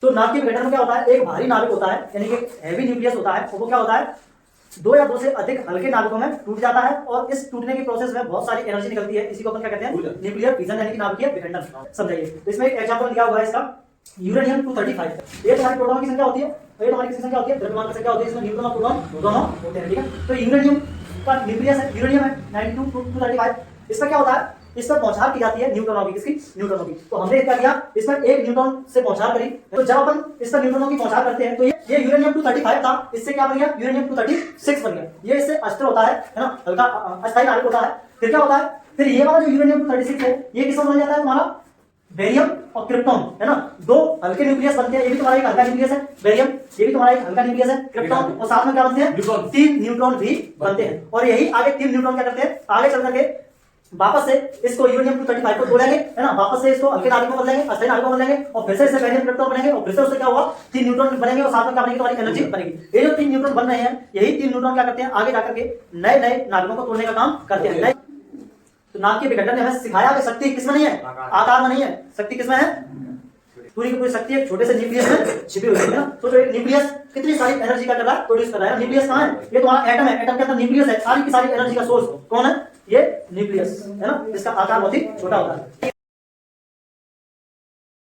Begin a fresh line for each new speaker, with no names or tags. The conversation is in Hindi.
तो नाभिक के विघटन में क्या होता है, एक भारी नाभिक होता है यानी कि हैवी न्यूक्लियस होता है, वो क्या होता है दो या दो से अधिक हल्के नाभिकों में टूट जाता है और इस टूटने की प्रोसेस में बहुत सारी एनर्जी निकलती है। इसी को अपन क्या कहते हैं, न्यूक्लियर फिजन यानी कि नाभिकीय विघटन। समझाइए। तो इसमें एक एग्जांपल दिया हुआ है इसका यूरेनियम 235। ये तुम्हारी प्रोटॉन की संख्या होती है और ये तुम्हारी किसकी संख्या होती है, द्रव्यमान की संख्या होती है। इसमें न्यूट्रॉन और प्रोटॉन दोनों होते हैं, ठीक है। तो यूरेनियम का न्यूक्लियस है, यूरेनियम है 92 इसमें क्या होता है, इस पर बौछार की जाती है न्यूट्रॉनों की, किसकी, न्यूट्रॉनों की। तो हमने क्या किया, इस पर एक न्यूट्रॉन से बौछार करी, तो जब अपन इस पर न्यूट्रॉनों की बौछार करते हैं तो ये यूरेनियम 235 था, इससे क्या बन गया, यूरेनियम 236 बन गया। ये इससे अस्थिर होता है ना, हल्का अस्थायी नाभिक होता है। फिर क्या होता है, फिर ये वाला जो यूरेनियम 236 है ये किसमें बदल जाता है, तुम्हारा बेरियम और क्रिप्टॉन, है ना, दो हल्के न्यूक्लियस बनते हैं। ये भी तुम्हारा एक हल्का न्यूक्लियस है बेरियम, ये भी तुम्हारा एक हल्का न्यूक्लियस है क्रिप्टॉन, और साथ में क्या बनते हैं, तीन न्यूट्रॉन भी बनते हैं। और यही आगे तीन न्यूट्रॉन क्या करते हैं, आगे चल करके वापस से इसको यूरेनियम 235 को तोड़ेंगे, है ना, वापस से इसको हल्के नाभिक में बदलेंगे, अस्थायी नाभिक में बदलेंगे, और फिर से इसे बेरियम क्रिप्टॉन बनेंगे, और फिर से उससे क्या होगा, तीन न्यूट्रॉन बनेंगे, और साथ में क्या बनेगी, तुम्हारी एनर्जी बनेगी। ये जो तीन न्यूट्रॉन बन रहे हैं, यही तीन न्यूट्रॉन क्या करते हैं, आगे जाकर के नए नए नाभिकों को तोड़ने का काम करते हैं। तो नाभिकीय विघटन ने हमें सिखाया कि शक्ति किसमें नहीं है, आकार में नहीं है, शक्ति किसमें है, पूरी की पूरी शक्ति एक छोटे से न्यूक्लियस में छिपी हुई है ना। तो जो एक न्यूक्लियस कितनी सारी एनर्जी का कर रहा है, प्रोड्यूस कर रहा है। न्यूक्लियस कहाँ है, ये तुम्हारा एटम है, एटम के अंदर न्यूक्लियस है, सारी की सारी एनर्जी का सोर्स कौन है, ये न्यूक्लियस है ना, जिसका आकार बहुत ही छोटा होता है।